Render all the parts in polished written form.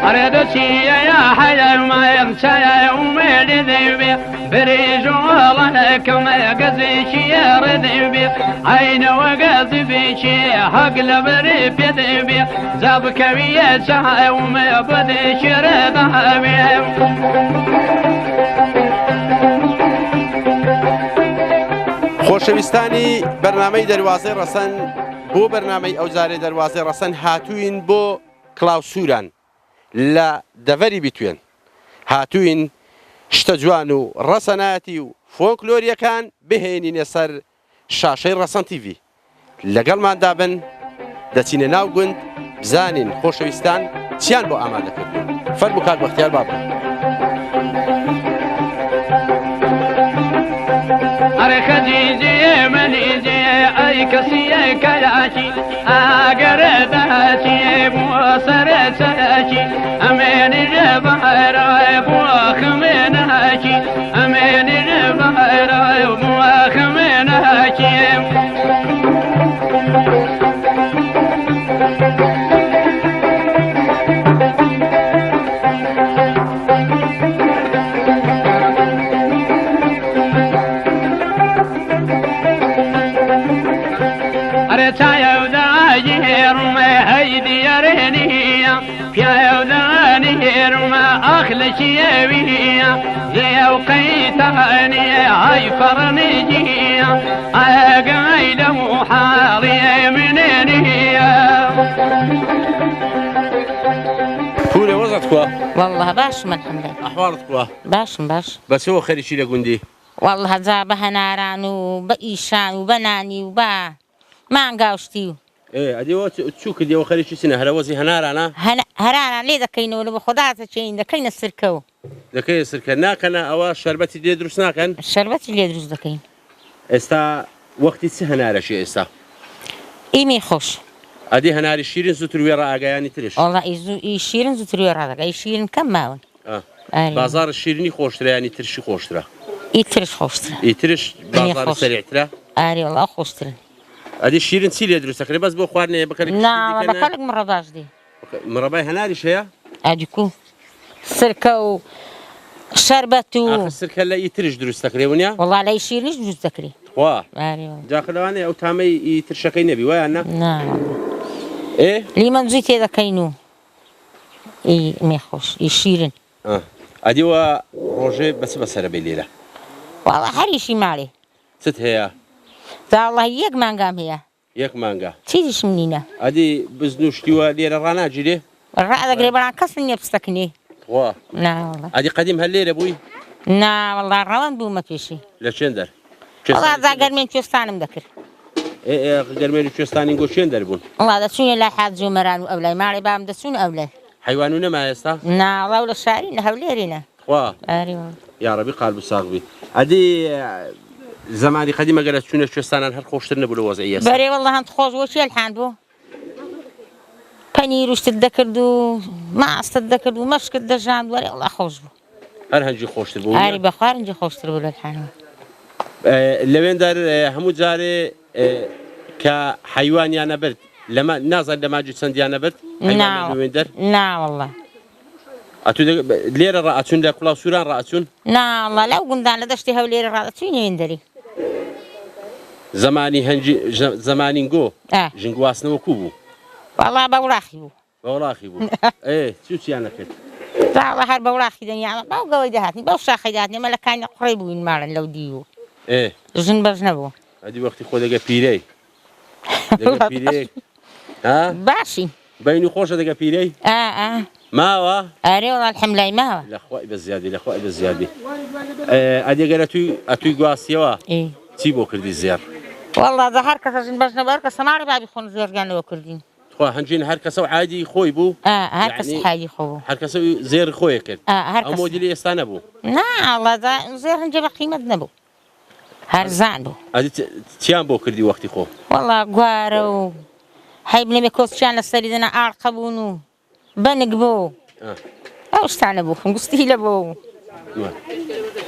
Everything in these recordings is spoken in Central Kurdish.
أردتي يا حي ما ينسى يوم الذي بريج والله كما قزيش يا رذبي عين وقزبي شي حقل بريب يذبي زابك ويا ساعة وما بديش رذبي خۆشەویستانی بەرنامەی دەواازەی ڕەسەن بۆ بەرنامەی ئەوجارێ دەواازەی ڕەسەن هاتووین بۆ کلااوسوران لە دەڤەری بیتوێن هاتووین شتە جوان و ڕەسەناتی و فۆکلۆریەکان بهێنینە سەر شاشەی ڕەسەن تیڤ لەگەڵماندا بن دەچینە ناو گوند بزانین خۆشەویستان چیان بۆ ئامادەکردن فەرموو کاک بەختیار بابە أري خديجي منيجي أي كسي كياشي أقرداتي بوصر ساشي أمين جبهر بوخ مناشي أمين جبهر بوخ مناشي أخلشي بيا يا وقيتني هاي فرنجي أقايد محاضي منين پورێ وەزت کووە والله باشم الحمد لله ئەحواڵت کووە باش بەچەوە خەریکی لە گوندی والله جا بە هەناران و بە ئیشان و بەنانی و بە مانگاوشتی و ئەدیەوە چوو کردیەوە خەریکی چنە هەرەوەزی هەنارانە هەرانان لێ دەکەینەوە لە بە خودداتە چین دەکەینە سرکە و دەکەی سرکە ناکەنە ئەوە شەربەتی دێ دروست ناکەن شەربەتی لێ دروست دەکەین ئێستا وەختی چ هەنارەشی ئێستا ئیمی خۆش ئەدی هەناری شیرین زووتر وێ ڕائگایانی ترش والله ئی شیرن زووتر وێ ڕادەکە ئەی شیرن کەم ماون بازار شیرینی خۆشترە ترشی خۆشترە ئیترش خۆشترە ئیترش بازار سەریعترە ئاری وڵا خۆشترن ئەدی شیرین چی لێ دروست دەکرێت بەس بۆ خواردنێ بەکەڵک بەکەڵک مڕە باش دی مڕەبای هەناریش هەیە ئەجیکو سرکە و شەربەت و سرکە لە ئیترش دروست دەکرێت ونیا وڵا لای شیرنیش دروست دەکرێت وا جاکەلەوانێ ئەو تامەی ئیترشەکەی نەبی وایانە لیمەن جووی تێدەکەین و ئی مێخۆش ئی شیرن ئەدیوە ڕۆژێ بەچ بەسەرە بێ لێرە وڵا هەریشی ماڵێ چت هەیە داڵی یەک مانگام هەیە یەک مانگا چیزیشم نینە ئەدی بزنوشتیوە لێرە ڕناگیرێ ڕدەگرێ بەڵام کەس نییە پستەکنێ وا ئەدی قەدیم هەر لێرە بووی ناوەڵا ڕەوەند بوومە پێشی لە چێن دەر وڵا زاگەرمێن کوێستانم دەکرد گەرمێنی کوێستانی گۆشێن دەربوون وڵا دەچوونە لای حاج و مەران و ئەولای ماڵێ بام دەچوون ئەولای حیوان و نەما ئێستا ناوڵاو لە شاری لە هەولێرینە وا یاڕەبی قالب و ساغ بی ئەدی زمانی قەدیمە گەرە چوونە کوێستانان هەر خۆشتر نەبوو لە وەزعی ئێستا بەرێ وەڵا هەند خۆش بۆ چێل حاند بوو پەنیر وشتت دەکرد و ماستت دەکرد و مەشکت دەژاند وەرێ وڵا خۆش بوو هەر هەنجی خۆشتر بوو ئاری بەخوار هەنجی خۆشتر بوو لە حانەوە لەوێن دەر هەموو جارێ کە حیوانیانە برد لەمە نازان لە ماجی چەندیانە برد لەوێن دەر ناوەڵا لێرە ڕائەچوون لە کوڵاوسوران ڕائەچوون ناوەڵا لەو گوندان لە دەشتی هەولێرە ڕادەچووی نوێن دەری زمانی هەنجی زمانین گۆ ژنگواستنەوە کو بوو وەڵا بەوڵاخی بوو بەوڵاخی بوو چییانە کرد داوە هەر بەوڵاخی دەنیامە باو گەوەی دەهاتنی بەو شاخی داهاتنی مە لە کانی قوڕی بووین ماڵن لەو دی و ژن بەش نەبوو ئەدی وەختی خۆ دەگە پیرەی باشی بەین و خۆشە دەگە پیرەی ماوە ئارێ وڵا الحەملای ماوە لەخوای بە زیادی لەخوای بە زیادی ئەدێگەرە توی گواستیەوە چی بۆ کردی زێر وەڵا دا هەر کەسە ژن بەش نەبەر کە سەماڵی بابی خۆن زێرگانەوە کردین هەنجین هەر کەسە و عادی خۆی بوو هەر کەس حاجی خۆ بوو هەر کەسە زێر خۆی کرد ئەو مۆدیلی ئێستا نەبوو ناوەڵا زێر هەنجە بە قیمەت نەبوو هەرزان بوو ئەدی چیان بۆ کردی وەختی خۆ وەڵا گوارە و هەی بنێمێ کۆچیان لەسەری دەنا ئاڵقە بوون و بەنگ بوو ئەو شتانە بوو گوستی لە بوو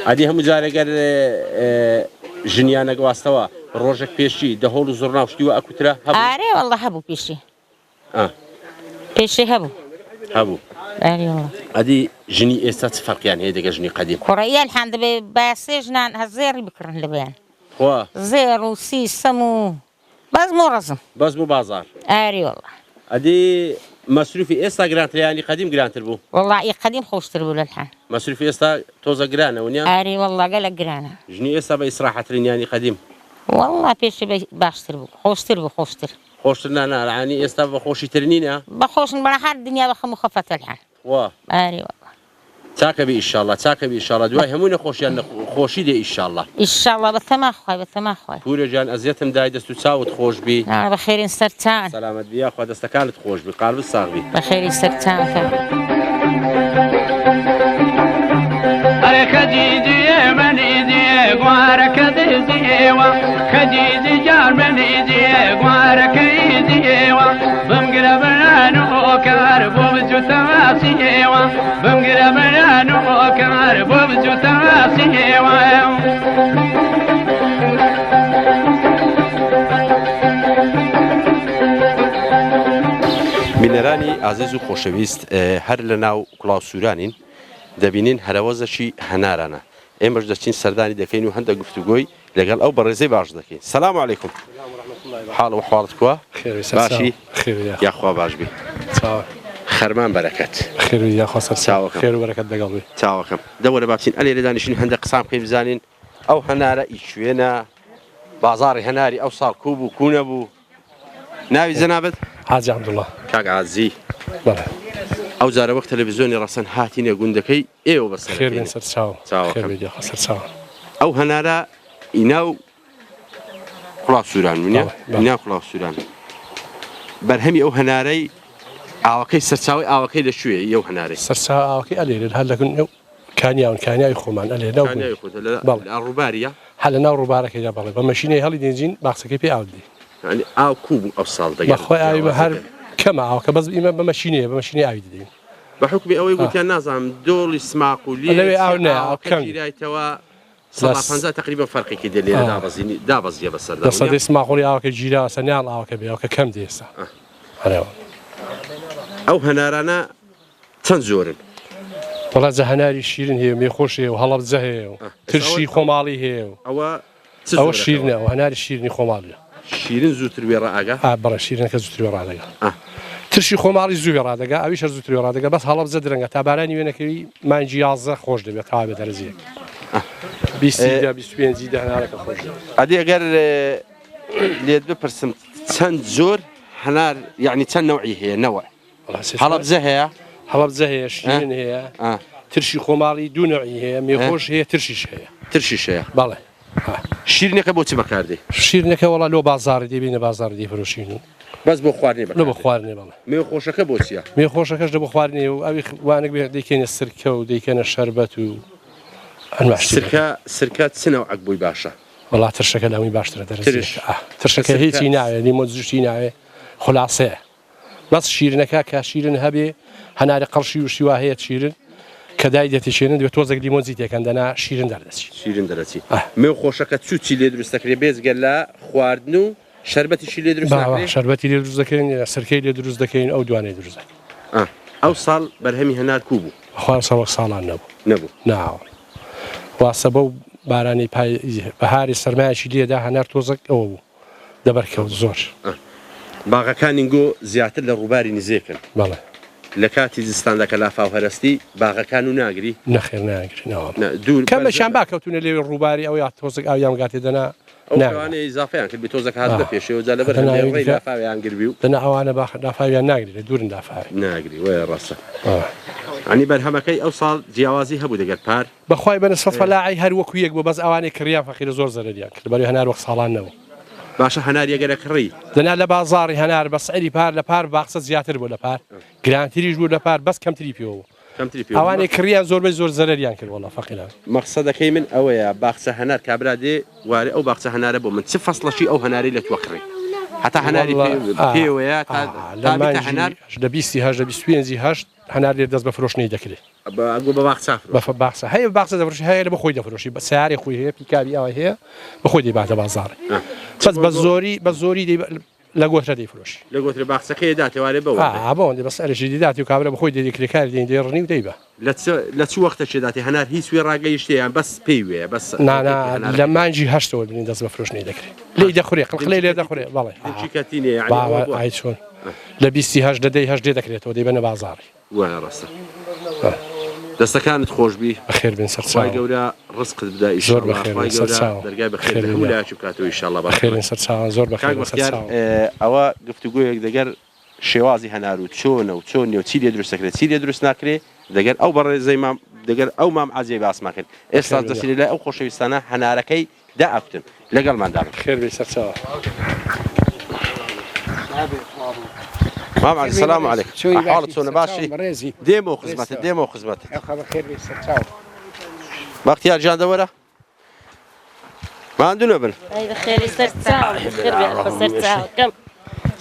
ئەدی هەموو جارێگەر ژنیانە گواستەوە ڕۆژێک پێشی دەهۆڵ و زۆر ناوشتیوە ئەکوترا ئارێ والله هەبوو پێشی هەبوو ئاری والله ئەدی ژنی ئێستا چ فەرقیان هەیە دەگە ژنی قەدیم کوڕەیە الحان دەبێ باسێ ژنان هەزێڕی بکڕن لەبیان خوا زێڕ و سیسەم و بەزم و ڕەزم بەزم و بازار ئاری والله ئەدی مەسروفی ئێستا گرانتریانی قەدیم گرانتر بوو والله ئی قەدیم خۆشتر بوو لە الحان مەسروفی ئێستا تۆزە گرانەوە نیە ئاری والله گەلە گرانە ژنی ئێستا بە ئیسراحەترینیانی قەدیم والله پێشی باشتر بوو خۆشتر بوو خۆشتر خۆشتر ناناڕانی ئێستا بە خۆشیترینە بەخۆشن بەە هەر دنیا بە خەم و خەفەتە الحان وا ئاری والله چاکەبی ئیشاڵڵا چاکەبی ئیشاڵڵا دوای هەموو نەخۆشیان خۆشی دێ ئیشاڵڵا ئیشاڵڵا بە تەماخوای بە تەماخوای پورە جان ئەزیەتم دای دەست و چاوت خۆش بی بە خێرین سەرچان سەلامەت بیا خوا دەستەکانت خۆش بی قالبت ساغ بی بە خێری سەرچانکە أري خديجي مني دي قوارك ديزيوا خديجي جار مني دي قوارك ديزيوا بمقرب نانو كاربو بجو تماسيوا بمقرب نانو كاربو بجو تماسيوا بینەرانی ئازیز و خۆشەویست هەر لە ناو کوڵاو سوورانین دەبینین هەرەوەزەشی هەنارانە ئێمەش دەچین سەردانی دەکەین و هەندە گفتوگۆی لەگەڵ ئەو بەڕێزەی باش دەکەین سەلام عەلەیکوم حاڵ و حواڵت کووە باشی یاخوا باش بی خەرمان بەرەکەت خێر و بەرەکەت لەگەڵ بێ چاوەکەم دەوەرە بابچین ئەلێ دانیشتین هەندە قسام پێی بزانین ئەو هەنارە ئیشوێنە بازاڕی هەناری ئەو ساڵ کوو بوو کوو نەبوو ناوی جەنابەت حاجی عەبدوڵڵا کاک عازی بەڵێ ئەو جارە وەک تەلەڤیزیۆنی ڕەسەن هاتینە گوندەکەی ئێوە بەسەر خێر بێن سەر چاوە خێر بێ سەر چاوە ئەو هەنارە ئیناو کوڵاو سووران منە ئیناو کوڵاو سووران بەرهەمی ئەو هەنارەی ئاوەکەی سەرچاوی ئاوەکەی لەکوێ ئەو هەنارەی سەرچاو ئاوەکەی ئەلێرێت هەر لەکن کانیاون کانیای خۆمان ئەلێ ناو ڕووباریە هەر لە ناو ڕووبارەکەیدا بەڵێ بە مەشینەی هەڵی دێنجین باخچەکەی پێ ئاو دی ئاو کوو بوو ئەو ساڵ دەگەن بەخۆی ئاوی بە هەر کەمە ئاوکە بەس ئیمە بە مەشینەیە بە مەشینەی ئاوی دەدەین بە حکمی ئەوەی گوتیان نازانم دۆڵی سماق و لەوێ ئاو نەیە کەم گیرایتەوە 150 تقریبا فەرقێکی دێ لێرە دابەزیە بەسەردا دەسەدەی سماقۆڵی ئاوکە گیرا سەنیاڵ ئاوکە بێ ئەوکە کەم دێ ئێستا ئەو هەنارانە چەند زۆرن وڵا جە هەناری شیرن هەیە مێخۆش هەیە و هەڵەبجە هەیە و ترشی خۆماڵی هەیە و ئەوە شیرنە و هەناری شیرنی خۆماڵیە شیرن زووتر وێ ڕائگا بەڵێ شیرنەکە زووتر وێ ڕادەگا ترشی خۆماڵی زووی ڕادەگا ئەویش زووتر وێ ڕادەگا بەس هەڵەبجە درەنگە تا بارانی وێنەکەوی مانجی 11 خۆش دەبێت تا بێت دەرەزیەک 25 هەنارەکە خۆش ئەدی ئەگەر لێت بپرسم چەند زۆر هەنار یعنی چەند نەوعی هەیە نەوە هەڵەبجە هەیە هەڵەبجە هەیە شیرن هەیە ترشی خۆماڵی دوو نەوعی هەیە مێخۆش هەیە ترشیش هەیە ترشیش هەیە بەڵێ شیرنەکە بۆچی بەکاردێ شیرنەکە وەڵا لۆ بازاڕی دەبینە بازاڕی دەیفرۆشین بەس بۆ خواردنی لە بۆ خواردنێ بەڵێ مێخۆشەکە بۆچیە مێخۆشەکەش لە بۆ خواردنێ و ئەوی وانێک بێ دەیکەنە سرکە و دەیکەنە شەربەت و سرکە چ نەوعەک بووی باشە وڵا ترشەکە لەوەی باشترە دەرەزێت ترشەکە هیچی ناوێت لیمۆ زوشتی ناوێ خلاصەیە بەس شیرنەکە کە شیرن هەبێ هەناری قەڵشی وشی وا هەیە شیرن کە دای دەتیشێنن دەبێت تۆزێک لیمۆنزی تێکەندەنا شیرن دەردەچی شیرن دەرەچی مێخۆشەکە چوچی لێ دروست دەکرێت بێزگە لە خواردن و شەربەتیشی لێ دروست شەربەتی لێ دروست دەکەین سەرکەی لێ دروست دەکەین ئەو دوانەی دروست دەکەین ئەو ساڵ بەرهەمی هەنار کوو بوو خوارد سەوەک ساڵان نەبوو ناوە واسە بەو بارانی بەهاری سەرمایشی لێدا هەنار تۆزێک ئەوە بوو دەبەرکەوت زۆر باغەکانی گۆ زیاتر لە ڕووباری نزیکن بەڵێ لە کاتی زستاندا کە لافاو هەرستی باغەکان و ناگری نەخێر ناگرینەوە کەمەشیان باکەوتونە لێوێ ڕووباری ئەو یا تۆزێک ئاویان گاتێ دەنا ئەوانەی زافیان کرد بە تۆزەکە هات بە پێشەوە جا لەبەر هەنێڕێی لافاویان گربی و دەنا ئەوانە دافاویان ناگرێت دوورن دافاوی ناگری وایە ڕاستە ئەنی بەرهەمەکەی ئەو ساڵ جیاوازی هەبوو دەگەت پار بەخوای بەنسبەت فەلاعی هەر وەکو یەک بوو بەس ئەوانەی کڕیان فەقیرە زۆر زەرریان کرد بەڵێ هەنار وەک ساڵان نەبوو باشە هەنار یەگەرە کڕی دەنا لە بازاڕی هەنار بە سعری پار لە پار باخچە زیاتر بوو لە پار گرانتریش بوو لە پار بەس کەمتری پێوە ئەوانەی کڕیان زۆربەی زۆر زەرریان کرد وەڵا فەقیران مەقسەدەکەی من ئەوەیە باخچە هەنار کابرا دێ وارێ ئەو باخچە هەنارە بۆ من چ فەسڵەشی ئەو هەناری لە توەکڕی هەتا هەناری پێوەیە لە 20 لە 25 هەنار لێ دەست بە فرۆشتنی دەکرێت ئەگو بە باخچە باخسە هەیە باخسە دەفرۆشی هەیە لە بە خۆی دەفرۆشی بە سیارێ خۆی هەیە پیکابی ئەوە هەیە بە خۆی دەیباتە بازاڕ بەس بە زۆری لە گۆترە دەیفرۆشی لە گۆتری باخچەکەی داتێوارێ بەوە بەوەندە بەس ئەرشی دیداتی و کابرا بە خۆی دەیکرێکاری دێ ڕنی و دەیبە لە چ وەختە چێداتی هەنار هیچ وێ ڕاگەیشتیان بەس پێی وێ بەس نانا لە مانجی هەشتەوە بنین دەست بە فرۆشتنی دەکرێت لێ دەخورێ قڵقڵی لێ دەخورێ بەڵێ چیکەتینێ ئای چۆن لە 28 دەدەی هەشت دەکرێتەوە دەیبەنە بازاڕی وایە ڕاستە دەستەکانت خۆشبی بەخێر بن سەرچاوی گەورە ڕزقت بدا زۆر بەخێر دەرگای بەخێر هەموو بکاتەوە ئینشاءالله بەخێر سەرچاوان زۆر بەخێر سەرچاوان ئەوە گفتوگویەک دەگەر شێوازی هەنار و چۆنە و چۆن و چی لێ دروست دەکرێت چی لێ دروست ناکرێت دەگەر ئەو بەڕێزەی مام دەگەر ئەو مام عازیێ باسمان کرد ئێستا دەستی لای ئەو خۆشەویستانە هەنارەکەی دائەفتن لەگەڵماندا خێر بێ سەرچاوە مام علی سلام علیکم حاڵت چۆنە باشی دێمە خزمەتت بەختیار جان دەوەرە ماندوو نەبن بخير سرتاو بخير سرتاو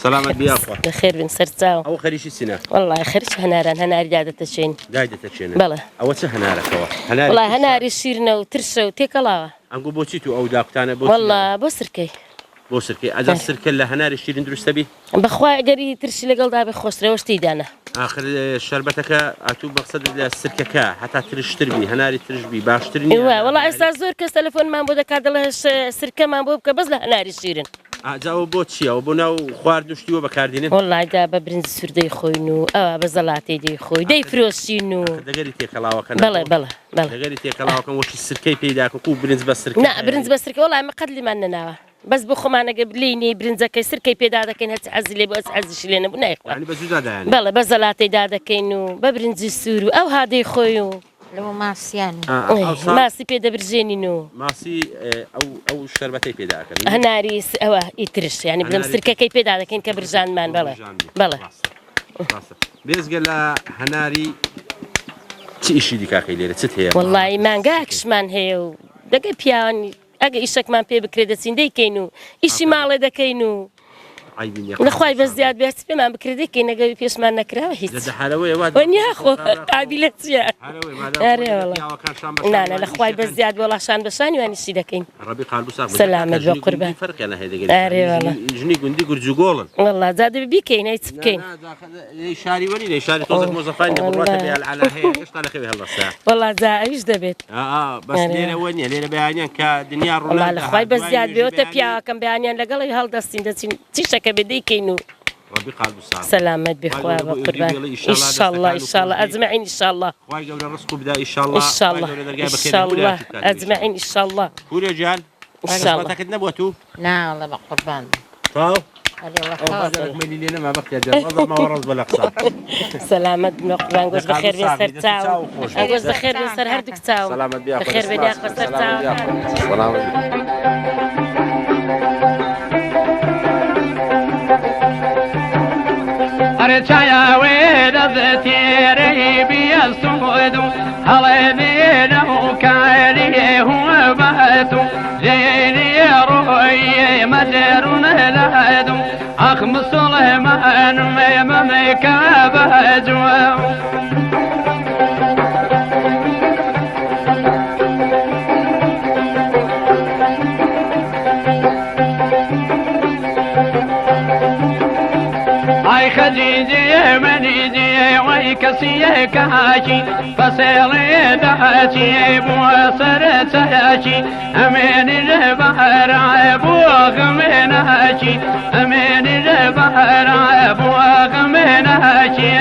سلامت بیاخوا بخير بن سرتاو ئەو خەریشی سینە والله خرج هناران هناري دادة تشين دایدەتەچێنە بەڵێ ئەوە چه هەنارەکەوە والله هناري شيرنا وترشة وتيكلاوة ئەنگو بۆچی تو ئەو داقتانە بۆ والله بسركي بۆ سرکەی ئەجا سرکە لە هەناری شیرین دروستە بی بخوا قري ترشي لقل دابي خوشتري وش تيدانا آخر شربەتەکە ئاتوو مەقسەد لە سرکەکە هەتا ترشتر بی هەناری ترش بی باشتر نیە ايوا والله استا زور كاس تليفون ما بودا كارد له سركه ما بوبك بس له هناري شيرين ئاجاوە بۆ چییە بۆ ناو خوارد نوشتیوە بەکاردێنن والله دا ببرنز سوردي خوينو او بزلاتي دي خوي دي فروشينو دەگەری تێکەڵاوەکە بلا بلا بلا دەگەری تێکەڵاوەکەن وەشی سرکەی پێداکە و برنج بە سرکە لا برنز بسركه والله ما قد لي ما نناوه بس بخو معنا قبليني برنزك سركي بيدادا كاين هتعزي لي بس عزش لينا بنا يخوا يعني بزودادا يعني بلا بزلاتي دادا كاينو ببرنز السورو او هادي خويو لەوە ماسییان ماسي بيدا برجينينو ماسی ئەو شربەتەی پێداکەن هناري او يترش يعني بدم سركه كي بيدادا كاين كبرجان مان بلا بلا بێزگە لە هەناری چی ئیشی دیکاکەی لێرە چت هەیە والله مانگاکشمان هەیە و دەگەی پیاوانی ئەگە ئیشەکمان پێ بکرێ دەچین دەیکەین و ئیشی ماڵێ دەکەین و نەخوای بە زیاد بێت پێمان بکرێ دەکەین نەگەوی پێشمان نەکراوە هیچ وەنیاخۆ قابلەت چیە نانە لەخوای بە زیاد وەڵاشان بەشانی وانیشی دەکەین سەلامەت بە قوربان ژنی گوندی گورج و گۆڵن والله زادە بیکەین هیچ بکەین شاری وەنی لە شاری تۆزە مۆزەفای دەبڕاتە بێعەلا هەیە هێشتا لەخەوێ هەڵەسا والله زا ئەویش دەبێت بەس لێرە وەنیە لێرە بەیانیان کە دنیا ڕوونە لەخوای بە زیاد بێتە پیاکەم بەیانیان لەگەڵی هەڵدەستین دەچین چیشەکە بێدەیکەین و ربي قلب السعادة سلامت بخوا بقربان ان شاء الله ان شاء الله اجمعين ان شاء الله خواي قبل الرزق بدا ان شاء الله ان شاء الله ان شاء الله اجمعين ان شاء الله قول يا جان ان شاء الله تاكد نبوتو نا والله بقربان طاو هذه ملي لنا ما بقي يا جان ما ورز ولا قصار سلامت بقربان قوس بخير بيسر تاو قوس بخير بيسر هردك تاو سلامت بيا بخير بيا خسر تاو سلامت أرتايا ويدا تيري بيسودو هلبينا وكاري هو بهتو زيني روي مدرون لهدو أخ مسلمان ميمك بهجو خديجي منيجي ويكسي كهاشي فسيري دهاشي بوصر سياشي أمين البحر عبوغ من هاشي أمين البحر عبوغ من هاشي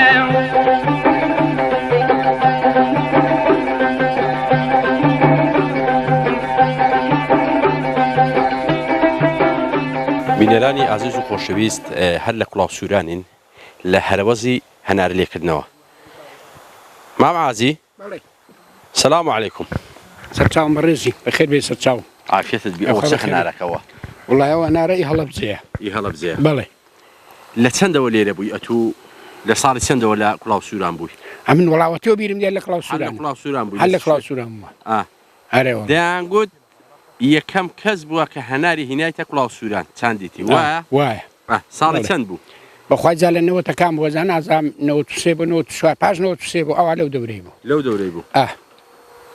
بینەرانی عزیز و خۆشەویست هەر لە کوڵاو سوورانین لە هەرەوەزی هەنار لێکردنەوە مام عازی سلام علیکم سەرچاوم بەڕێزی بەخێر بێ سەرچاو عافیەتت بی ئەوە چە هەنارەکەوە وڵای ئەوە هەنارە ئی هەڵەبجەیە ئی هەڵەبجەیە بەڵێ لە چەندەوە لێرە بووی ئەتوو لە ساڵی چەندەوە لە کوڵاو سووران بووی ئەمن وڵاوەتیەوە بیرم دێت لە کڵاو سووران کوڵاو سووران بووی هەر لە کڵاو سووران بووە هەرێوە دەیانگوت یەکەم کەس بووە کە هەناری هینایتە کوڵاو سووران چەندیتی وایە وایە ساڵی چەند بوو بەخوای جا لە 90ەکان بۆ زان نازام 93 بۆ 94 پاش 93 بۆ ئەوا لەو دەورەی بوو لەو دەورەی بوو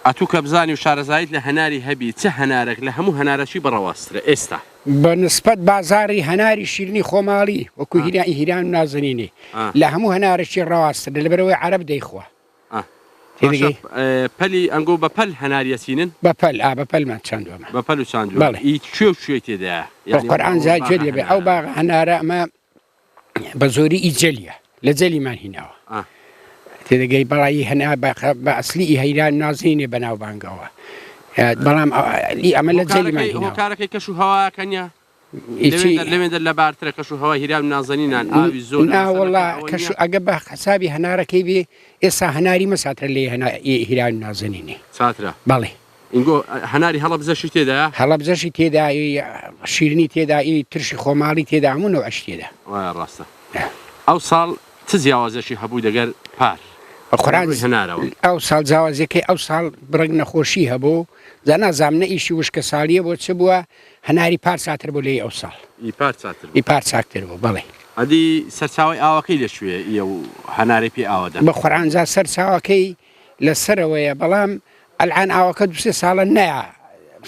ئەتوو کە بزانی و شارەزایت لە هەناری هەبی چه هەنارێک لە هەموو هەنارەشی بەڕەواسترە ئێستا بە نسبەت بازاری هەناری شیرنی خۆماڵی وەکو هیران و نازنینێ لە هەموو هەنارێکی ڕەواسترە لەبەرەوەی عەرەب دەیخوا پەلی ئەنگۆ بە پەل هەناریەچینن بەپەلمان چاندووەمە بەپەل و چاندووە کوێ کوێ تێدایە بە قورئان زای جێلیە بێ ئەو باغ هەنارە ئەمە بە زۆری ئیجەلیە لە جەلیمان هیناوە تێدەگەی بەڵایی هەنا بە ئەسلی هەیران نازینێ بەناو بانگەوە بەڵام ئەمە لە جەلیمان هیناوە کارەکەی کەش و هەواکەنیا لەوێندە لە بارترە کەش و هەوا هیران و نازەنینان ئاوی زۆر ناوەڵا کەش ئەگە بە حسابی هەنارەکەی بێ ئێستا هەناری مەساترە لێ هیران و نازەنینێ ساترە بەڵێ ئینگۆ هەناری هەڵەبزەشی تێدایە هەڵەبزەشی تێدا شیرنی تێدا ترشی خۆماڵی تێدا هەموو ئەش تێدا ڕاستە ئەو ساڵ چ جیاوازەشی هەبوو دەگەر پار بەخۆران هەنارەوە ئەو ساڵ جیاوازەکەی ئەو ساڵ بڕنگ نەخۆشی هەبوو زانا زامنە ئیشی وشکە ساڵیە بۆ چ بووە هەناری پار ساتر بۆ لێ ئەو ساڵ پار چاکتر بوو بەڵێ ئەدی سەرچاوی ئاوەکەی لەشوێ ئیە و هەنارێ پێ ئاوەدا بە خۆرانجا سەرچاوەکەی لەسەرەوەیە بەڵام ئەلعان ئاوەکە دوسێ ساڵە نایە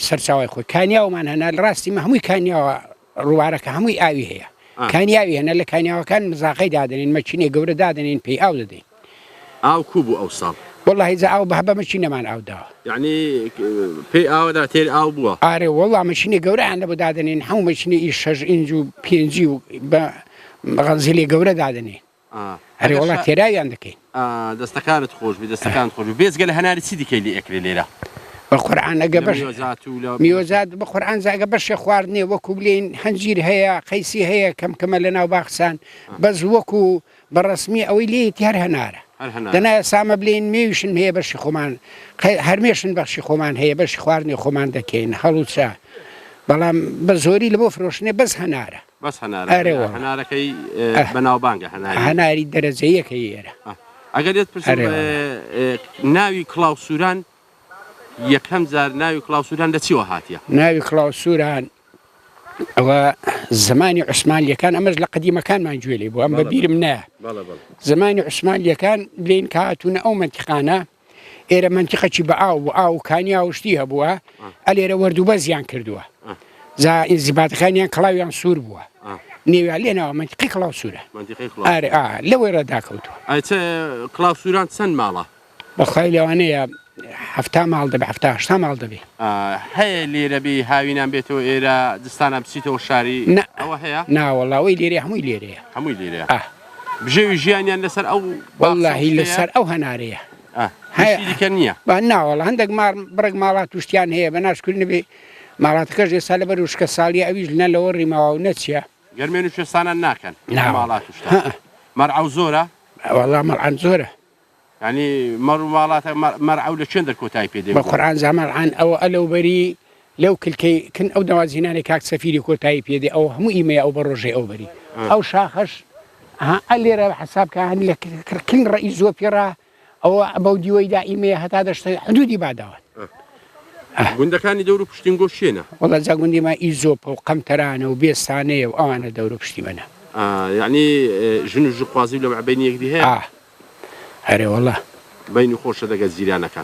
سەرچاوی خۆی کانیاومان هەنا لە ڕاستی هەمووی کانیاوە ڕوارەکە هەمووی ئاوی هەیە کانیاوی هەنە لە کانیاوەکان مزاقەی دادنین مەچینێ گەورە دادنین پێی ئاو دەدەین ئاو کوو بوو ئەو ساڵ والله هیچ ئاو بە مەچینەمان ئاوداوە یعنی پێی ئاوەدا تێر ئاو بووە ئارێ وەڵا مەچینێ گەورەیان لە بۆ دادنین هەموو مەچینی 6 ئینج و 5 و بە غەنزیلێ گەورە دادنین هەرێ وڵا تێراویان دەکەین دەستەکانت خۆش بێ دەستەکان خۆش بێزگە لە هەناری چی دیکەی لێ ئەکرێ لێرە بە قورئان ئەگە بەش میوەزات بە قورئان زاگە بەشێ خواردنێ وەکو بلێن هەنجیر هەیە قەیسی هەیە کەمکەمە لە ناو باخسان بەس وەکو بەڕەسمی ئەوەی لێتی هەر هەنارە دەنایە سامە بلێن مێویشن هەیە بەشی خۆمان هەرمێشن بەشی خۆمان هەیە بەشی خواردنێ خۆمان دەکەین هەڵوچە بەڵام بە زۆری لە بۆ فرۆشتنێ بەس هەنارە بەس هەنارەکەی بەناوبانگە هەناری دەرەجەیەکەی ئێرە ئەگەر ناوی کڵاو سووران یەکەم جار ناوی کڵاو سووران لە چیوە هاتیە ناوی کڵاو سووران ئەوە زمانی عوسمانیەکان ئەمەش لە قەدیمەکانمان گوێ لێ بوو ئەم بە بیرم نایە زمانی عوسمانیەکان بلێن کاتونە ئەو منتیقانە ئێرە منتیقەکی بە ئاو و کانیا وشتی هەبووە ئەلێرە وەردوبە زیان کردووە زا ئینزیباتەکانیان کڵاویان سوور بووە نێویان لێنەوە منتیقی کڵاو سوورە لەوەی ڕێداکەوتووە کڵاو سووران چەند ماڵە بەخوای لەوانەیە 7 ماڵ دەبێ 7 ماڵ دەبێ هەیە لێرە بێ هاوینان بێتەوە ئێرە دستانە بچیتەوە شاری ئەوە هەیە ناوەڵاوی لێرێ هەمووی لێرەیە هەمووی لێرەیە بژێوی ژیانیان لەسەر ئەو وەڵاهی لەسەر ئەو هەنارەیە دیکە نییە ناوەڵ هەندێک بڕێک ماڵات توشتیان هەیە بە ناشکردن بێ ماڵاتەکەش ئێستا لەبەر وشکە ساڵی ئەویش لە لەوە ڕیماوە و نەچیە گەرمێن و شێستانان ناکەن ماڵات مەرعەو زۆرە وەڵا مەرعەن زۆرە ینی مەڕ و ماڵاتە مەرعەو لە چێن دەرکۆتایی پێدێ بە قورئان زامەرعەن ئەوە ئەلەوبەری لەو کلکەی کن ئەو دەوازینانی کاک سەفیری کۆتایی پێدێ ئەو هەموو ئیمەیە ئەو بە ڕۆژێ ئەو بەری ئەو شاخەش ئەلێرە حسابکە هەن لە کن ڕئی زۆ پێڕا ئەوە بەو دیوەیدا ئیمەیە هەتا دەشتە حدودی باداوات گوندەکانی دەور و پشتین گۆشتێنە وەڵا جا گوندیمە ئیزۆپە و قەمتەرانە و بێستانەیە و ئەوانە دەور و پشتی منە یعنی ژن و ژقوازی لە مەعبەینی یەکدی هەیە هەرێ وەڵا بین و خۆشە دەگەت زیرانەکە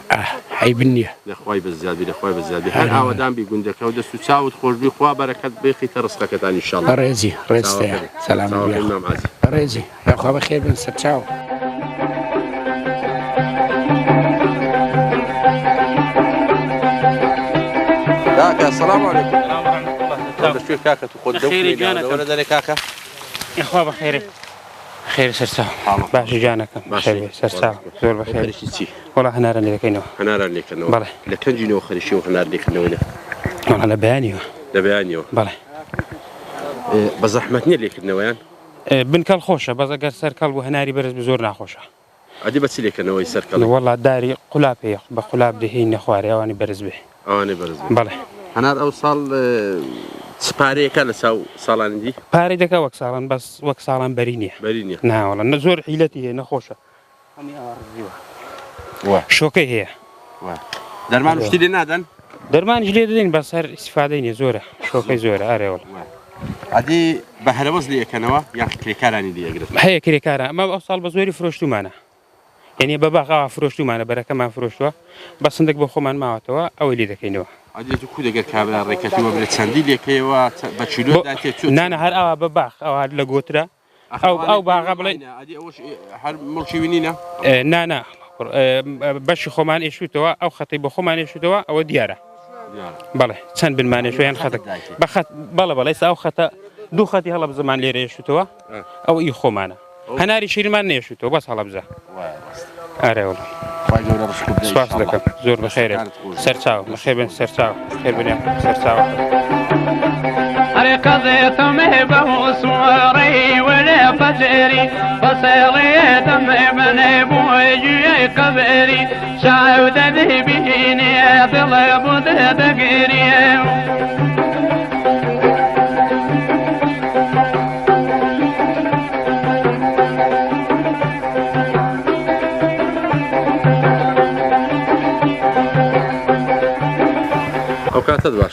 هەیبن نییە لەخوای بەزیادی لەخوای بەزیادی هەر ئاوەدان بی گوندەکە و دەست و چاوت خۆشببی خوا بەرەکەت بێخیتە ڕستەکەتان ئینشاڵڵا ڕێزی ڕێستەیە سەلام ڕێزی یاخوا بەخێر بن سەرچاو كاكا السلام عليكم. شوف كاكا تاخذ دوره ولا كاكا؟ يا اخويا بخير خير سرساو باش جانك بخير سرساو زور بخير والله انا راني كاينو انا راني كاينو بله لكن جينو خلي شو احنا اللي كنا هنا انا بيانيو بله بزحمتني اللي كنا ويان بنكل خوشه بس اگر سركل وهناري برز بزور ناخوشه عادي بس اللي كنا وي سركل والله داري قلاب هي بقلاب دهين خواري اواني برز به اواني برز بله هنار اوصل سباري كان صالان دي باري دكا وك صالان بس وك صالان برينيه نا والله نزور حيلتي هي نخوشه اني ارجوها شوكي هي درمان وشتي لنا دن درمان جديدين بس هر استفادين زوره شوكي زوره اري والله عادی بەهرەوەز لەکەنەوە یان کرێکارانی لێگرێت هەیە کرێکارە ئەمە ئەو ساڵ بە زۆری فرۆشتومانە یعنی بە باغاوە فرۆشتومانە بەرەکەمان فرۆشتووە بە سندێک بۆ خۆمان ماوەتەوە ئەوەی لێ دەکەینەوە عادی تو کو دەگەر کابرا ڕێکەکەوە بێت چەندی لێکەوە بە چیلۆدا تێت نانە هەر ئەوە بە باخ ئەوە لە گۆترە ئەو باغا بڵێ هەر مڵکی وینینە نانە بەشی خۆمان ئێشوتەوە ئەو خەتی بۆ خۆمان ئێشوتەوە ئەوە دیارە بەڵێ چەند بنمانێشویان خەتە بەڵێ بەڵێ ئەو خەتە دوو خەتی هەڵە بزەمان لێرە ئێشوتەوە ئەو ئی خۆمانە هەناری شیرمان نێشوتەوە بەس هەڵە بزە ئارێوەڵ سپاس دەکەم زۆر بەخێرێت سەرچاو بەخێر بن سەرچاو خێر بنیان سەرچاو قضيتم بوصوري ولا فجري فصيري دم من بوجي قبري شعود ذبيني طلب دقري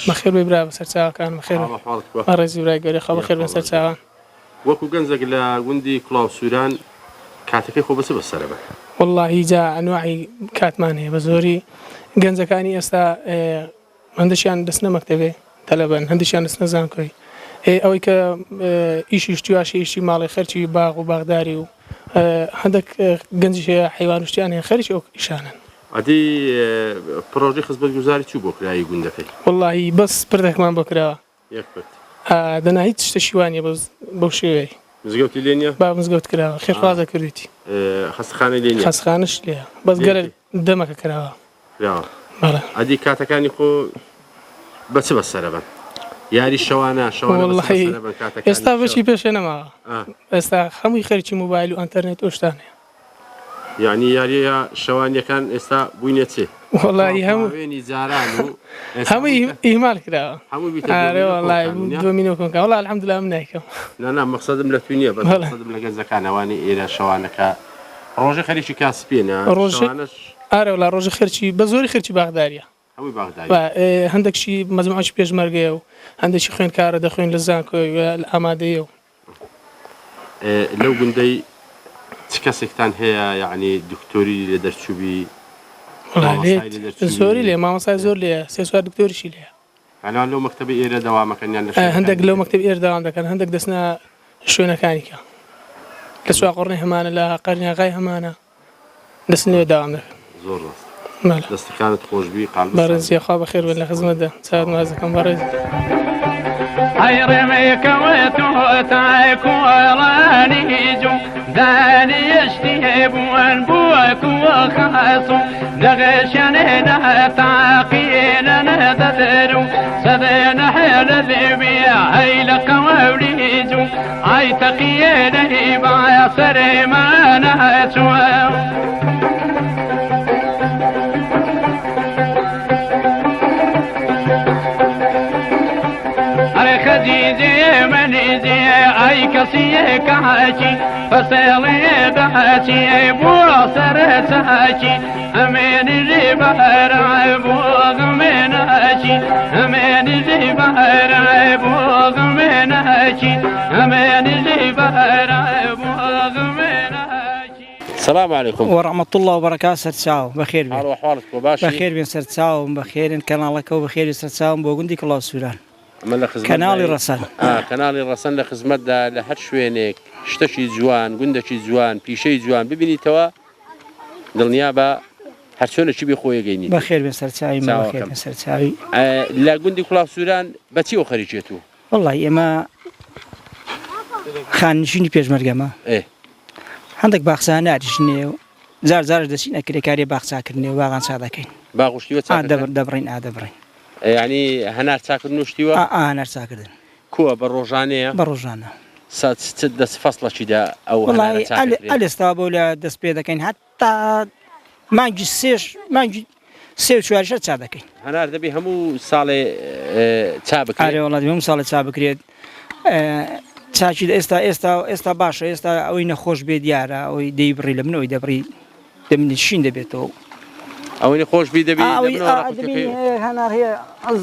بخير ببرا بسرچاو كان بخير ارزي براي غوري خو بخير بسرچاو وەکو گەنجێک لە گوندی کڵاو سووران کاتەکەی خۆ بەچ بەسەرە بە والله جا انواعی کاتمان هەیە بە زۆری گەنجەکانی ئێستا هەندێکیان دەستنە مەکتەبێ تەلەبن هەندێکیان دەستنە زانکۆی ئەوەی کە ئیشی شتیواشی ئیشی ماڵی خەرچی باغ و باغداری و هەندێک گەنجیش هەیە حیوانوشتیان هەیە خەریکی ئەو ئیشانن عادی پرۆژەی خزمەتگوزاری چوو بۆ کرایی گوندەکەی والله بەس پردێکمان بۆ کراوە یەک پرد دەنا هیچ شتە شیوانیە بەو شێوەیە مزگەوتی لێ نییە با مزگەوت کراوە خێرخوازە کردویتی خەستەخانەی لێ نییە خەستەخانەش لێیە بەس گەرە دەمەکە کراوە بەڵێ عادی کاتەکانی خۆ بەچ بەسەرە بن یاری شەوانە شەوانە ئێستا بەچی پێشێ نەماوە ئێستا هەمووی خەرکی موبایل و ئەنتەرنێت ئەو شتانەیە یعنی یاریە شەوانیەکان ئێستا بووینە چێ وڵی هەمووی ئیمال کراوە دومینۆکۆنکە وڵا الحەمدولیلا من نایکەم نانا مەقسەدم لە توی نییە بەسەدم لە گەنجەکانەوانی ئێرە شەوانەکە ڕۆژە خەریکی کاسپێنە ئارە وڵا ڕۆژە خەرکی بە زۆری خەرکی باغداریە هەندێکشی مەزمعی پێشمەرگەیە و هەندێکی خوێنکارە دەخوێن لە زانکۆی لە ئامادەیە و لەو گوندەی چ کەسێکتان هەیە یعنی دکتۆری لە دەرچووبی زۆری لێ مامەسای زۆر لێ سێ سوار دکتۆریشی لێ ئەلان لەو مەکتەبی ئێرە دەوامەکەنیان هەندێک لەو مەکتەبی ئێرە داوام دەکەن هەندێک دەستنە شوێنەکانیکە لە سوا قڕنی هەمانە لە قەرنیاغای هەمانە دەست لێ داوام دەکەن زۆر دەستەکانت خۆشبی بەڕێزیە خوا بەخێر بن لە خزمەتدا چاوت ماز دەکەم بەڕێز هيرميك وتوتعك وراني جو داني يشتهب وانبوك وخاصو دغشن تعقين ندرو سدين حيل ذبيا هيلك ووليجو عيتقين بعصر ما نهتوا خديجة منيجي أي كسية كهاشي فصيلي دهاشي بوصر سهاشي أمين جبهر عبوغ من هاشي أمين جبهر عبوغ من هاشي أمين جبهر عبوغ من هاشي. السلام عليكم ورحمة الله وبركاته. سرتساو بخير بين بخير بين سرتساو بخير كنالك وبخير سرتساو بوغندي كلا سوران كنالي رسن كنالي رسن لخدمت دا لهر شوينك شتشي جوان گوندشي جوان بيشي جوان ببيني توا دڵنیابە هەرچۆنە چی بێ خۆی گەینی بەخێر بێ سەرچاوی بەخێر بێ سەرچاوی لە گوندی کوڵاو سووران بەچیەوە خەریکێت و وەڵی ئێمە خانشینی پێشمەرگەمە هەندێک باخچاناریش نییە و زار زارش دەچینە کرێکاری باخچاکردنی و باغان چا دەکەین باغشتیوە دەبڕین ئادەبڕین یعنی هەنار چاکردن و شتیوە هەنار چاکردن کووە بە ڕۆژانەیە بە ڕۆژانە دەست فەسڵەچیدا ئەو ئەلێستا بۆ لە دەست پێ دەکەین هەتا مانگی مانگی سێ چوارشە چا دەکەین هەنار دەبێ هەموو ساڵێ چا بکرێت وڵاتی هەموو ساڵێ چا بکرێت چاکی ئێستا باشە ئێستا ئەوەی نەخۆش بێ دیارە ئەوەی دەی بڕی لە منەوەی دەبڕی دەمنشین دەبێتەوە ئەوەی خۆشبی دەبێت هەنار هەیە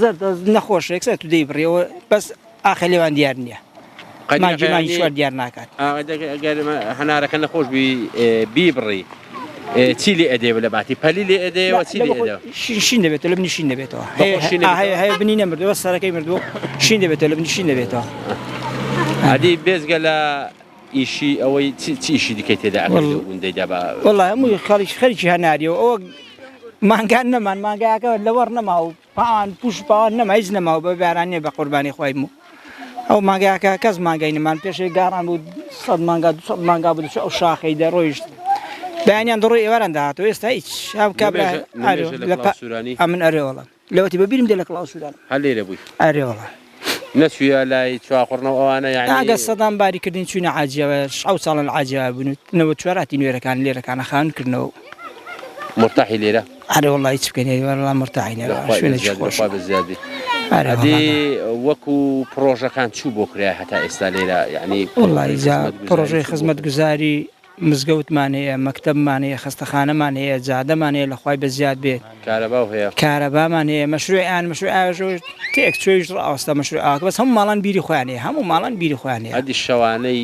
زەر نەخۆش یەکسەر تو دەی بڕیەوە بەس ئاخە لێوان دیار نییە مانجیمانی شوار دیار ناکات هەنارەکە نەخۆش بیبڕی چی لێ ئەدێ لە باتی پەلی لێ ئەدەوە چی لێ ئەدەوە شین دەبێتەوە لە منی شین دەبێتەوە هەیە بنی نەمردەوە سەرەکەی مردووە شین دەبێتەوە لە منی شین دەبێتەوە عادی بێزگە لە ئیشی ئەوەی چی ئیشی دیکەی تێدا گوندەیدا بە وەڵای هەمووی خەریکی هەناریەوە ئەوە مانگان نەمان مانگایەکە لەوەڕ نەما و پاوان پوش پاوان نەما هیچ نەماوە بە بارانێ بە قوربانی خوایمو ئەو مانگایەکە کەس مانگای نەمان پێشەی گاڕان بوو 100 مانگا بوو ئەو شاخەی دەڕۆیشت بەیانیان دڕۆی ئێواران داهاتەوە ئێستا هیچ من ئەرێوەڵە لەوەتی بەبیرم دێ لە کڵاو سوودان هەر لێرە بووی ئەرێوەڵە نەچوویە لای چواخۆڕنەوە ئەوانە یعنی ئاگە سەدان باری کردین چوونە عاجیەوە 6 ساڵن لە عاجیەوە بوون نەوە چوارەتی نوێرەکان لێرەکانە خانکردنەوە مرتاحی لێرە ئەرێوەڵی هیچ بکەین وەڵام مرتاحی نێرە شوێنێکی خۆش بزیادی ئەدی وەکو پرۆژەکان چوو بۆ کرای هەتا ئێستا لێرە یعنی وڵی پرۆژەی خزمەتگوزاری مزگەوتمان هەیە مەکتەبمان هەیە خستەخانەمان هەیە جادەمان هەیە لەخوای بەزیاد بێت کارەبامان هەیە مەشروعیان مەشروع ئاژۆ تێک توێژ ڕاوەستە مەشروع ئاکە بەس هەموو ماڵان بیری خۆیان هەیە هەموو ماڵان بیری خۆیان هەیە ئەدی شەوانەی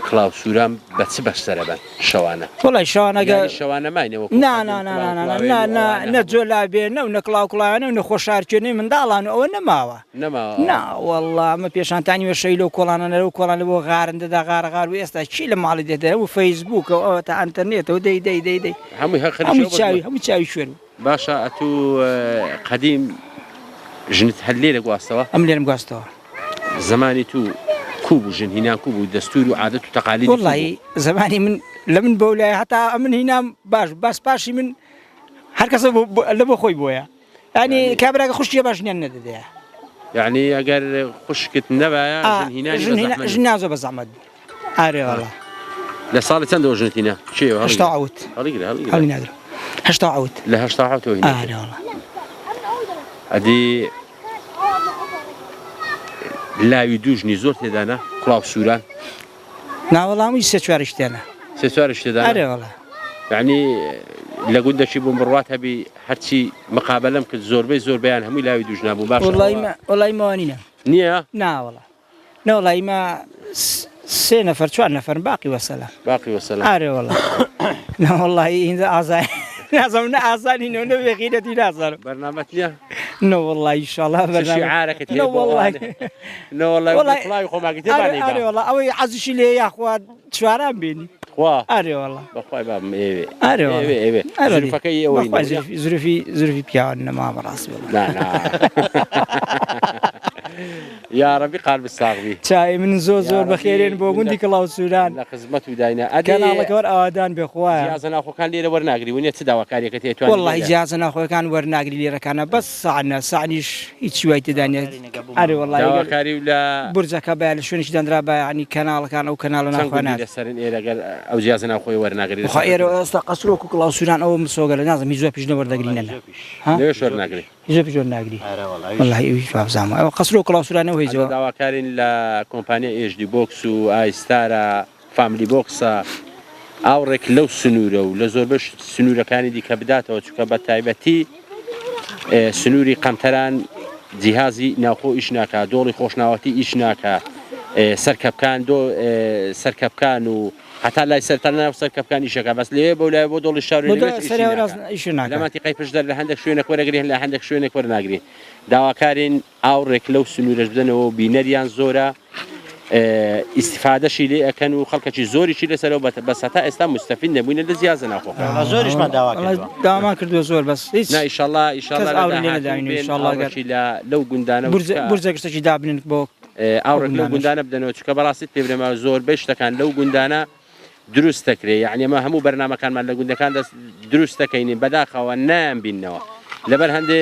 کڵاو سووران بە چ بەشترە بن شەوانە وڵی شەوانەگە شەوانە ماینەوە نە جۆلا بێ نە نەکڵاو کڵاوانە و نەخۆشارکردنی منداڵان ئەوە نەماوە ناوەڵڵا ئەمە پێشانتانی وەشەی لەو کۆڵانە لەو کۆڵان لە بۆ غارندەدا غارغار و ئێستا چی لە ماڵی دێدەرە و فەیسبووکە ئەوە تا ئەنتەرنێتەوە دەی هەمووی چاوی شوێن باشە ئەتوو قەدیم ژنت هەر لێرە گواستەوە ئەم لێرم گواستەوە زمانی تو کوب و ژن هینان کوب و دەستور و عادەت و تەقالید وڵی زمانی من لە من بەو لای هەتا من هینام باش پاشی من هەر کەسە لە بۆ خۆی بۆیە ینی کابراگە خوشتیە باشنیان نەدەدەیە یعنی ئەگەر خوشکت نەبایە ژن نازۆ بە زەحمەت ئارێوەڵە لە ساڵی چەندەوە ژنت هینە لە 1970 ئەدی لاوی دوژنی زۆر تێدانە کڵاو سووران ناوەڵامی سێ چوارش تێنە سێ چوارش تێدانە ئارێوەڵە یعنی لە گوندەشی بۆ مڕات هەبی هەرچی مقابلەم کرد زۆربەی زۆربیان هەمووی لاوی دوژنا بوو باش وڵی ماوانینە نییە ناوەڵە نەوەڵی ما 3 نەفەر 4 نەفەر باقی وەسەلە ئارێوەڵە ناوەڵی هیندا ئازای نازم نه ئازانی نە بێقینەتی نازانم بەرنامەت نییە نەوەڵی ئینشاءڵڵا شیعارەکەت نەوەڵی خۆماگەتی ئارێوەڵە ئەوەی عەزیشی لێ یاخوا چواران بینی ئارێوەڵە بەخوای بام ئێوێ زروفی پیاوان نەما بەڕاست یارەبی قال بساغبی چای من زۆر بەخێرێن بۆ گوندی کڵاو سووران لە خزمەت و داینە کەناڵەکەوەر ئاوادان بێخوایە جیازە ناوخۆکان لێرە وەرناگری ونیە چ داواکاریەکە تێتوانێت وەڵڵی جیازە ناوخۆیەکان وەرناگری لێرەکانە بەس ساعنیش هیچ وای تێدانێت ئەرێ وەڵڵی داواکاری و لە بورجەکە بە لە شوێنیش دەندرا بە ینی کەناڵەکان ئەو کەناڵە ناخوانات لەسەرن ئێرەگەر ئەو جیازە ناوخۆی وەرناگری ئێرە ئێستا قەسرۆک و کڵاو سووران ئەوە مسۆگە لە نازم هیچ زۆر پیش نەوەردەگرینە لێش وەرناگری زۆر پیش وەرناگری وەڵڵی ئەویش بابزانمە ئەوە قەسرۆ و کڵاو سوورانەوە هیچەوە داواکارین لە کۆمپانیا ئێژدی بۆکس و ئایستارە فامیلی بۆکسە ئاوڕێک لەو سنوورە و لە زۆربەش سنوورەکانی دیکە بداتەوە چونکە بە تایبەتی سنووری قەمتەران جیهازی ناوخۆ ئیش ناکە دۆڵی خۆشناوەتی ئیش ناکە سەرکەبکان و هەتا لای سەرتان ناو سەرکەبکان ئیشەکە بەس لێ بۆ لای بۆ دۆڵی شاوری لەماتی قەی پشدەر لە هەندێک شوێنێک وەرەگرین لە هەندێک شوێنێک وەرناگرین داواکارین ئاوڕێک لەو سنوورەش بدەنەوە بینەریان زۆرە ئیسیفادەشی لێ ئەەکەن و خەڵکەکی زۆریشی لەسەرەوە بەس هەتا ئێستا مستەفید نەبووینە لە زیازە ناخۆ زۆریشمان داوامان کردووە زۆر بەس ئیشەڵڵا لەو گوندانە بورجە گشتێکی دابنن بۆ ئاوڕێک لەو گوندانە بدەنەوە چکە بەڕاستی پێبرێمە زۆر بەی شتەکان لەو گوندانە دروست دەکرێت یعنی ئەمە هەموو بەرنامەکانمان لە گوندەکان دروست دەکەینین بەداخەوە نام بینەوە لەبەر هەندێ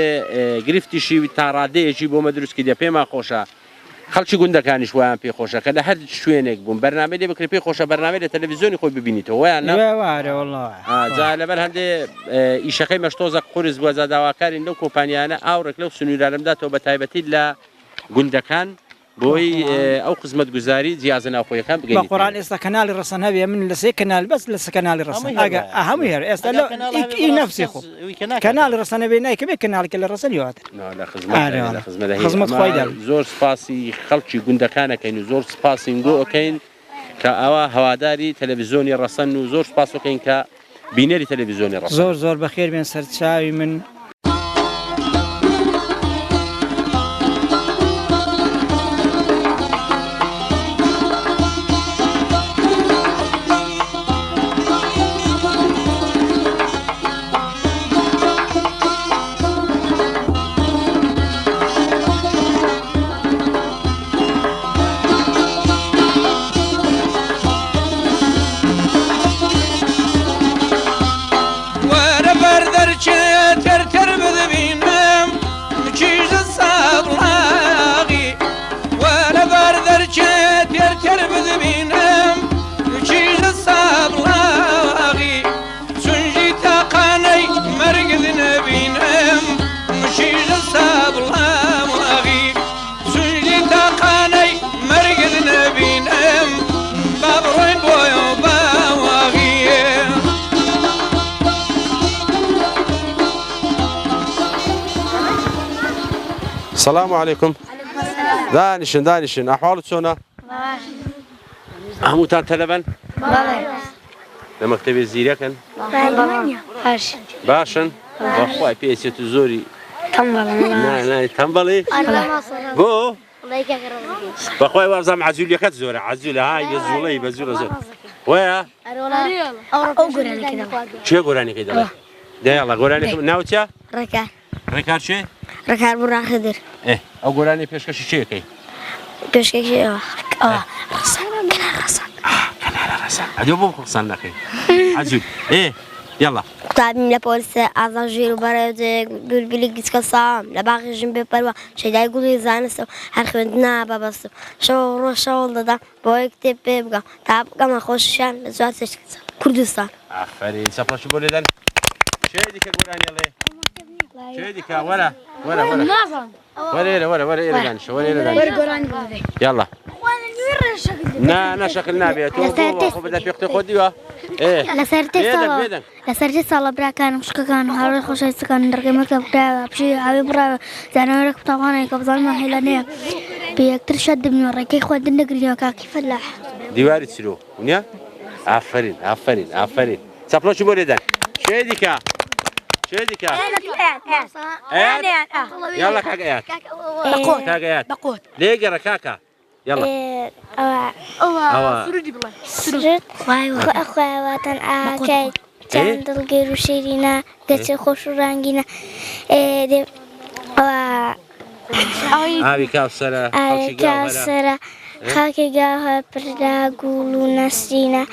گرفتیشی تا ڕادەیەکی بۆمە دروستکی دە پێمان خۆشە خەڵکی گوندەکانیش وایان پێ خۆشە کە لە هەر شوێنێک بووم بەرنامە لێ بکرێت پێ خۆشە بەرنامە لە تەلەڤیزیۆنی خۆی ببینیتەوە وایان جا لەبەر هەندێ ئیشەکەی مەشتۆزە قورس بووە داواکارین لەو کۆمپانیانە ئاوڕێک لەو سنوورانە بداتەوە بە تایبەتی لە گوندەکان بۆی ئەو خزمەت گوزاری جیازە ناوخۆیەکان بە بگەین قۆران ئێستا کەناڵی ڕەسەن هەبێ من لە سێ کەنال بەس لە کەناڵی ڕەسەن هەموو هێر ئێستا ئی نەفسی خۆ کەناڵی ڕەسەنە بێ نایکەبێت کەناڵێکە لە ڕەسەن یواتر خزمەت خۆیدا زۆر سپاسی خەڵکی گوندەکانەکەین و زۆر سپاسین گۆ ئۆکەین کە ئەوە هەواداری تەلەڤیزۆنی ڕەسەن و زۆر سپاس ئۆکەین کە بینەری تەلەڤیزۆنی ڕەسەن زۆر بەخێر بێن سەرچاوی من السلام عليكم. دانشن أحوال شلونه؟ هموتان تلبن؟ لمكتب الزيرة كان؟ باشن. بخوي بيسيت زوري. تنبلي. تنبلي. بو. بخوي وارزم عزولي كات زوري عزولي هاي بزولي زور. ويا؟ شو قراني كده؟ ده يلا قراني ناوتيا؟ ركار شيء؟ ركار برا خضر. إيه أو قراني بيشكش شيء كي؟ بيشكش رسان. عدو بوم خلصان نخي. عزول. إيه يلا. طابم لبوليس أزاجير وبرد قول بلي قصة صام لباقي جنبي بروا شيء دا يقول يزانسو هرخدنا بابسو شغل ده بويكتب بيبقى تابقى ما خوششان لزوات كردستان. آفرین سفر شو بولیدن؟ چه دیگه قرآنی الله؟ چه دیگه ورا ایران شو يلا نا شكل نابي تو خو بدا بيختي خديوا ايه لسرتي صلا برا كان مش كان هارو خوش كان درك مكتب بتاع بشي حبي برا زانا رك طبعا كبزال ما هيلانيه بيكتر شد من وراكي خد النقري كاكي فلاح ديواري تسلو ونيا عفرين سفر شو بولیدن؟ چه دیگه يلا كاكايات بقوت ليقرا كاكا يلا سرد اخوي وطن اكاي جندل غير شيرينا قص خوش رنگينا ابي كاوسرا خاكي جاها بردا قولو نسينا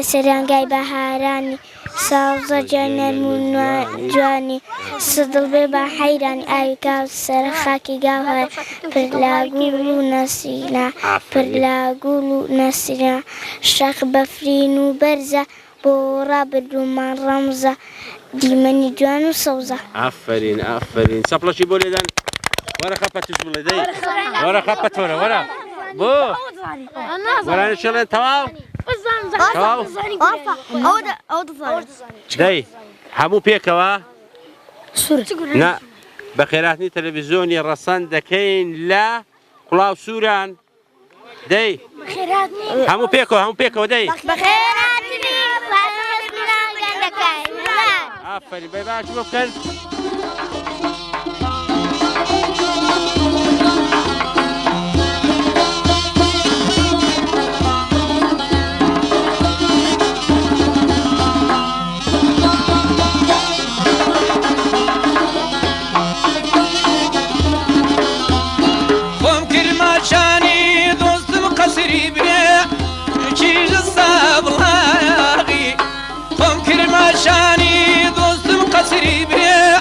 سرنگاي بهاراني سازا جانا جواني صدل ببا حيراني أي كاوسر خاكي جاها بردا قولو نسينا شاخ بفرينو برزة بورا بدومان رمزة ديماني جوانو صوزة عفرين سبلا شي بوليدان ورا خبت بوليدي ورا خبت ورا بو ورا ان شاء الله تمام داي همو بيكوا لا بخيراتني تلفزيوني رسان دكين لا كلاو سوران داي همو بيكوا داي بخيراتني عفري باي باي شوفكن شاني دوستم قصري بيه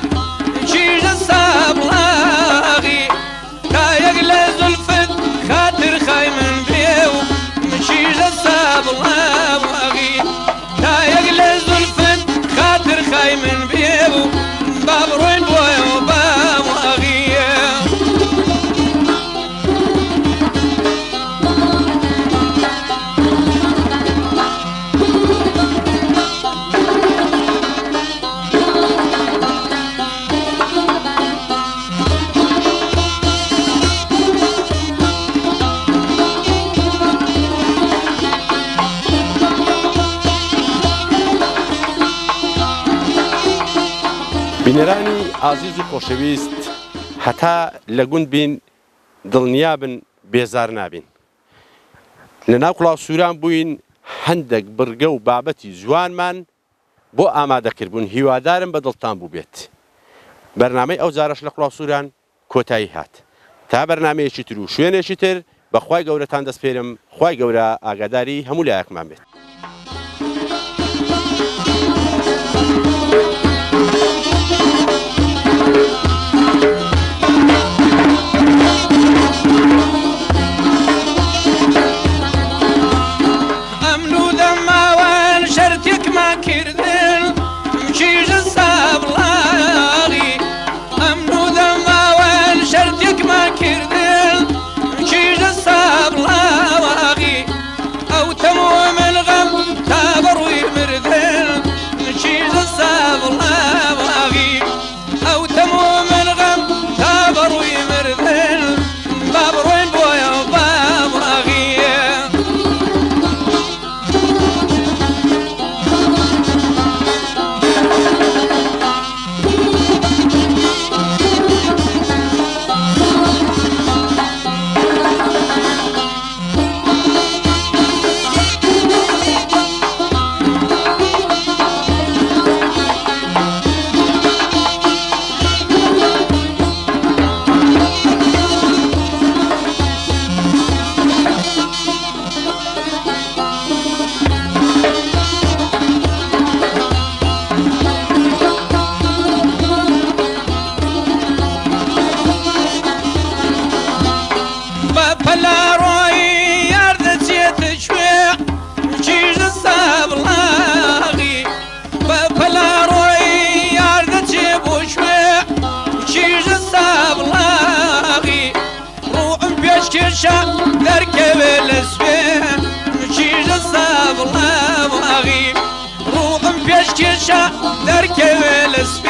بینەرانی ئازیز و خۆشەویست هەتا لە گوند بین دڵنیابن بێزار نابین لەناو کڵاوسووران بووین هەندێک بڕگە و بابەتی جوانمان بۆ ئامادەکردبوون هیوادارم بە دڵتان بوو بێت بەرنامەی ئەو جارەش لە کڵاوسووران کۆتایی هات تا بەرنامەیەکی تر و شوێنێکی تر بەخوای گەورەتان دەست پێرم خوای گەورە ئاگاداری هەموو لایەکمان بێت. دركب الاسبان مشيج الصاب الله واغيب روح بيشكشا دركب الاسبان